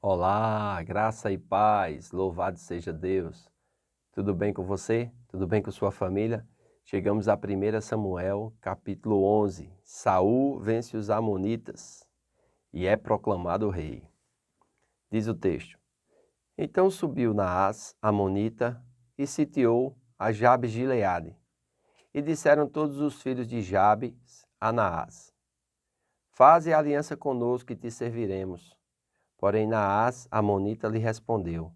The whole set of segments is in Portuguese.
Olá, graça e paz, louvado seja Deus. Tudo bem com você? Tudo bem com sua família? Chegamos a 1 Samuel, capítulo 11. Saul vence os amonitas e é proclamado rei. Diz o texto: Então subiu Naás, amonita, e sitiou a Jabes de Gileade. E disseram todos os filhos de Jabes a Naás: Faze aliança conosco e te serviremos. Porém Naás, amonita, lhe respondeu: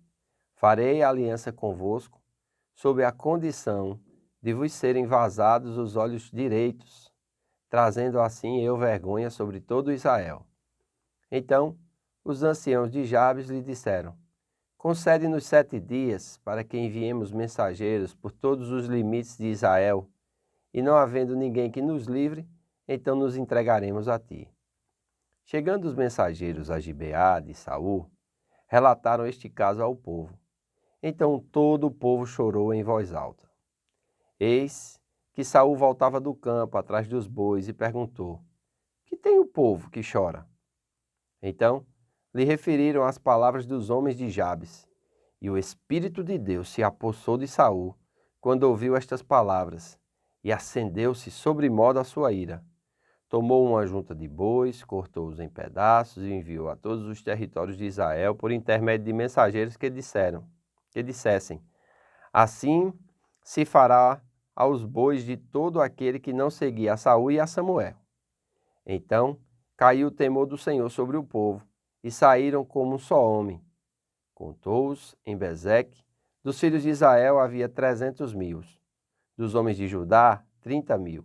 Farei aliança convosco, sob a condição de vos serem vazados os olhos direitos, trazendo assim eu vergonha sobre todo Israel. Então os anciãos de Jabes lhe disseram: Concede-nos 7 dias para que enviemos mensageiros por todos os limites de Israel, e não havendo ninguém que nos livre, então nos entregaremos a ti. Chegando os mensageiros a Gibeá de Saul, relataram este caso ao povo. Então todo o povo chorou em voz alta. Eis que Saul voltava do campo atrás dos bois e perguntou: Que tem o povo que chora? Então lhe referiram as palavras dos homens de Jabes, e o Espírito de Deus se apossou de Saul quando ouviu estas palavras, e acendeu-se sobremodo a sua ira. Tomou uma junta de bois, cortou-os em pedaços e enviou a todos os territórios de Israel por intermédio de mensageiros que dissessem: Assim se fará aos bois de todo aquele que não seguir a Saul e a Samuel. Então caiu o temor do Senhor sobre o povo, e saíram como um só homem. Contou-os em Bezeque, dos filhos de Israel havia 300.000, dos homens de Judá 30.000.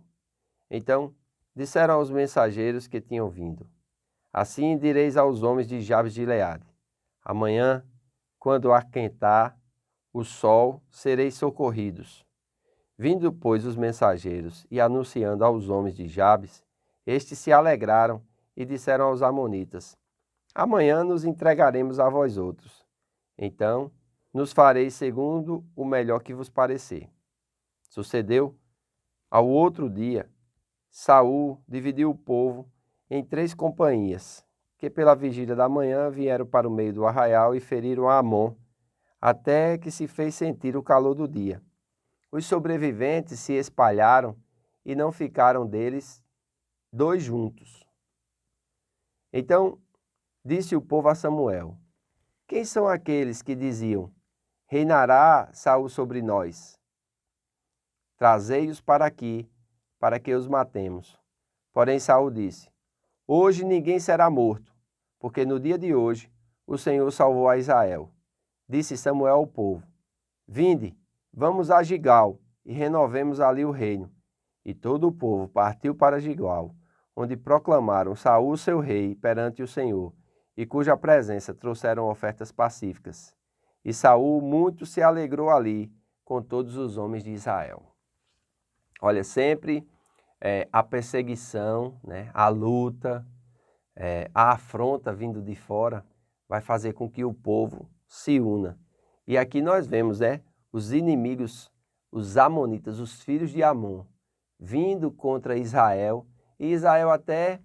Então disseram aos mensageiros que tinham vindo: Assim direis aos homens de Jabes de Gileade: Amanhã, quando aquentar o sol, sereis socorridos. Vindo, pois, os mensageiros e anunciando aos homens de Jabes, estes se alegraram e disseram aos amonitas: Amanhã nos entregaremos a vós outros. Então nos fareis segundo o melhor que vos parecer. Sucedeu, ao outro dia, Saul dividiu o povo em 3 companhias, que pela vigília da manhã vieram para o meio do arraial e feriram a Amon, até que se fez sentir o calor do dia. Os sobreviventes se espalharam e não ficaram deles 2 juntos. Então disse o povo a Samuel: Quem são aqueles que diziam: Reinará Saul sobre nós? Trazei-os para aqui, para que os matemos. Porém Saul disse: Hoje ninguém será morto, porque no dia de hoje o Senhor salvou a Israel. Disse Samuel ao povo: Vinde, vamos a Gigal e renovemos ali o reino. E todo o povo partiu para Gigal, onde proclamaram Saul seu rei perante o Senhor, e cuja presença trouxeram ofertas pacíficas. E Saul muito se alegrou ali com todos os homens de Israel. Olha, sempre a perseguição, né, a luta, a afronta vindo de fora vai fazer com que o povo se una. E aqui nós vemos, os inimigos, os amonitas, os filhos de Amon, vindo contra Israel, e Israel até,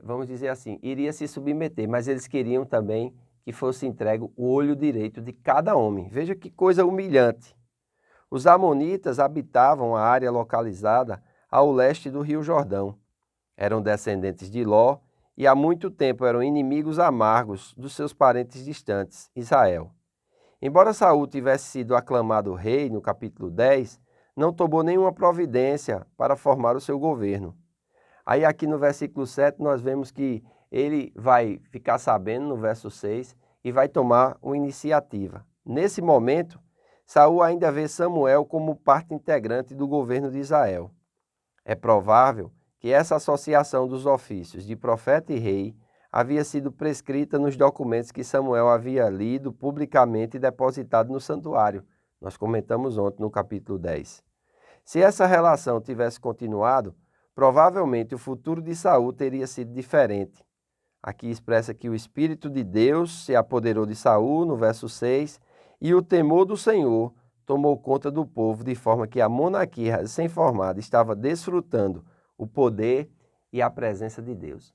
vamos dizer assim, iria se submeter, mas eles queriam também que fosse entregue o olho direito de cada homem. Veja que coisa humilhante. Os amonitas habitavam a área localizada ao leste do Rio Jordão. Eram descendentes de Ló e há muito tempo eram inimigos amargos dos seus parentes distantes, Israel. Embora Saul tivesse sido aclamado rei no capítulo 10, não tomou nenhuma providência para formar o seu governo. Aí aqui no versículo 7 nós vemos que ele vai ficar sabendo no verso 6 e vai tomar uma iniciativa. Nesse momento, Saul ainda vê Samuel como parte integrante do governo de Israel. É provável que essa associação dos ofícios de profeta e rei havia sido prescrita nos documentos que Samuel havia lido publicamente e depositado no santuário. Nós comentamos ontem no capítulo 10. Se essa relação tivesse continuado, provavelmente o futuro de Saul teria sido diferente. Aqui expressa que o Espírito de Deus se apoderou de Saul, no verso 6, e o temor do Senhor tomou conta do povo, de forma que a monarquia recém-formada estava desfrutando o poder e a presença de Deus.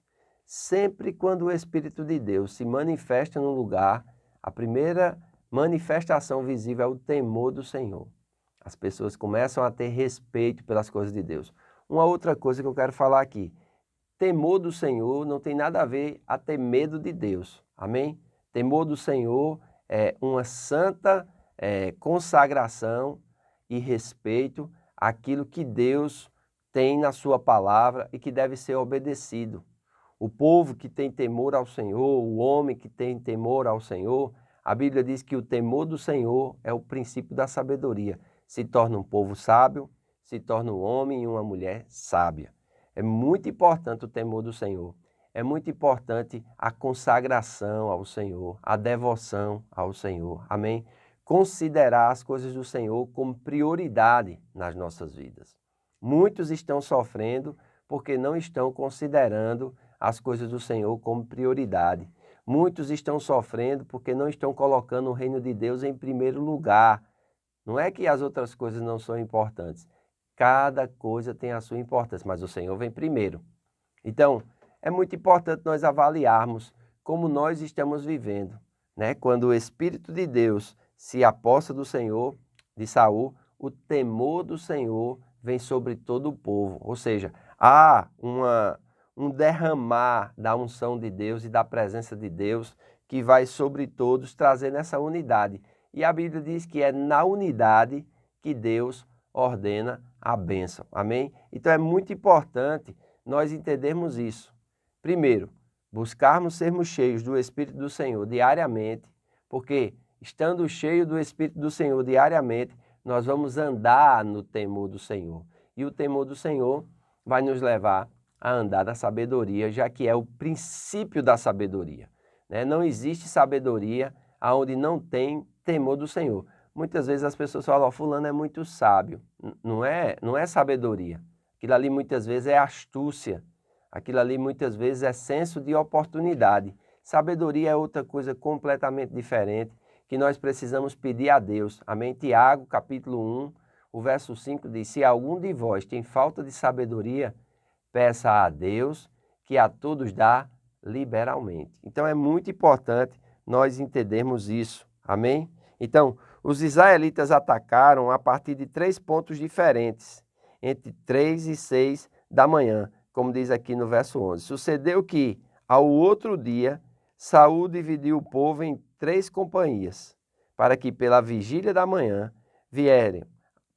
Sempre quando o Espírito de Deus se manifesta num lugar, a primeira manifestação visível é o temor do Senhor. As pessoas começam a ter respeito pelas coisas de Deus. Uma outra coisa que eu quero falar aqui, temor do Senhor não tem nada a ver a ter medo de Deus, amém? Temor do Senhor é uma santa consagração e respeito àquilo que Deus tem na sua palavra e que deve ser obedecido. O povo que tem temor ao Senhor, o homem que tem temor ao Senhor, a Bíblia diz que o temor do Senhor é o princípio da sabedoria. Se torna um povo sábio, se torna um homem e uma mulher sábia. É muito importante o temor do Senhor. É muito importante a consagração ao Senhor, a devoção ao Senhor. Amém? Considerar as coisas do Senhor como prioridade nas nossas vidas. Muitos estão sofrendo porque não estão considerando as coisas do Senhor como prioridade. Muitos estão sofrendo porque não estão colocando o reino de Deus em primeiro lugar. Não é que as outras coisas não são importantes. Cada coisa tem a sua importância, mas o Senhor vem primeiro. Então, é muito importante nós avaliarmos como nós estamos vivendo, né? Quando o Espírito de Deus se aposta do Senhor, de Saul, o temor do Senhor vem sobre todo o povo. Ou seja, há um derramar da unção de Deus e da presença de Deus que vai sobre todos trazendo essa unidade. E a Bíblia diz que é na unidade que Deus ordena a bênção. Amém? Então é muito importante nós entendermos isso. Primeiro, buscarmos sermos cheios do Espírito do Senhor diariamente, porque estando cheio do Espírito do Senhor diariamente, nós vamos andar no temor do Senhor. E o temor do Senhor vai nos levar a andar na sabedoria, já que é o princípio da sabedoria, né? Não existe sabedoria onde não tem temor do Senhor. Muitas vezes as pessoas falam, oh, fulano é muito sábio. Não é sabedoria. Aquilo ali muitas vezes é astúcia. Aquilo ali muitas vezes é senso de oportunidade. Sabedoria é outra coisa completamente diferente que nós precisamos pedir a Deus. Amém? Tiago, capítulo 1, o verso 5 diz, se algum de vós tem falta de sabedoria, peça a Deus que a todos dá liberalmente. Então é muito importante nós entendermos isso. Amém? Então, os israelitas atacaram a partir de 3 pontos diferentes, entre 3 e 6 da manhã, como diz aqui no verso 11. Sucedeu que, ao outro dia, Saul dividiu o povo em 3 companhias, para que pela vigília da manhã vierem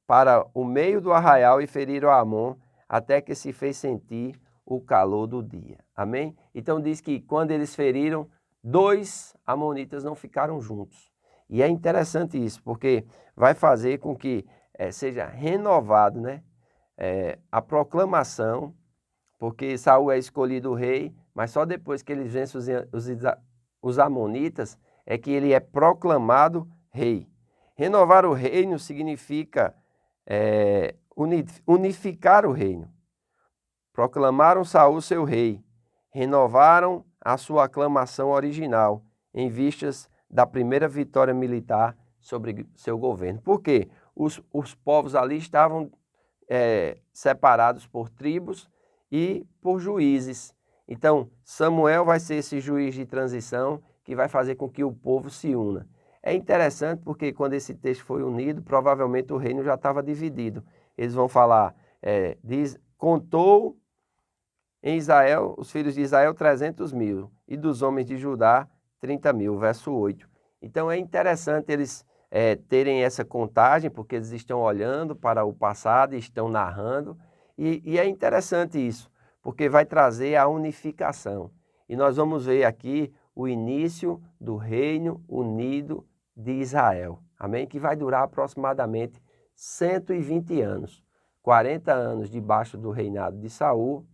para o meio do arraial e feriram a Amon, até que se fez sentir o calor do dia. Amém? Então diz que quando eles feriram, 2 amonitas não ficaram juntos. E é interessante isso, porque vai fazer com que seja renovado, né? A proclamação, porque Saul é escolhido rei, mas só depois que ele vence os amonitas é que ele é proclamado rei. Renovar o reino significa unificar o reino. Proclamaram Saul seu rei, renovaram a sua aclamação original em vistas da primeira vitória militar sobre seu governo. Por quê? Os povos ali estavam separados por tribos e por juízes. Então, Samuel vai ser esse juiz de transição que vai fazer com que o povo se una. É interessante porque quando esse texto foi unido, provavelmente o reino já estava dividido. Eles vão falar, contou em Israel, os filhos de Israel, 300.000, e dos homens de Judá, 30.000, verso 8. Então é interessante eles terem essa contagem, porque eles estão olhando para o passado e estão narrando, e é interessante isso, porque vai trazer a unificação. E nós vamos ver aqui o início do reino unido de Israel, amém? Que vai durar aproximadamente 120 anos, 40 anos debaixo do reinado de Saul,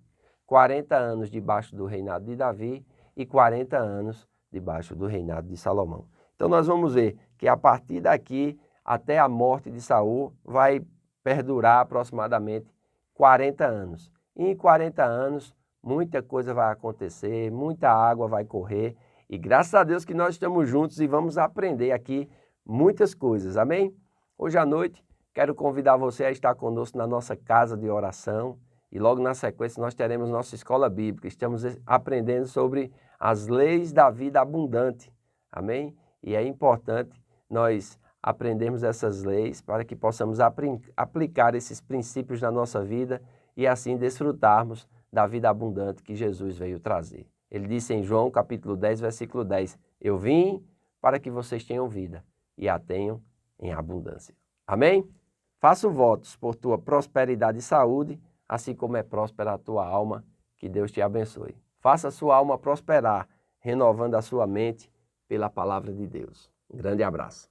40 anos debaixo do reinado de Davi e 40 anos debaixo do reinado de Salomão. Então nós vamos ver que a partir daqui até a morte de Saul vai perdurar aproximadamente 40 anos. E em 40 anos muita coisa vai acontecer, muita água vai correr e graças a Deus que nós estamos juntos e vamos aprender aqui muitas coisas, amém? Hoje à noite quero convidar você a estar conosco na nossa casa de oração. E logo na sequência nós teremos nossa escola bíblica. Estamos aprendendo sobre as leis da vida abundante. Amém? E é importante nós aprendermos essas leis para que possamos aplicar esses princípios na nossa vida e assim desfrutarmos da vida abundante que Jesus veio trazer. Ele disse em João capítulo 10, versículo 10, eu vim para que vocês tenham vida e a tenham em abundância. Amém? Faço votos por tua prosperidade e saúde, assim como é próspera a tua alma, que Deus te abençoe. Faça a sua alma prosperar, renovando a sua mente pela palavra de Deus. Um grande abraço.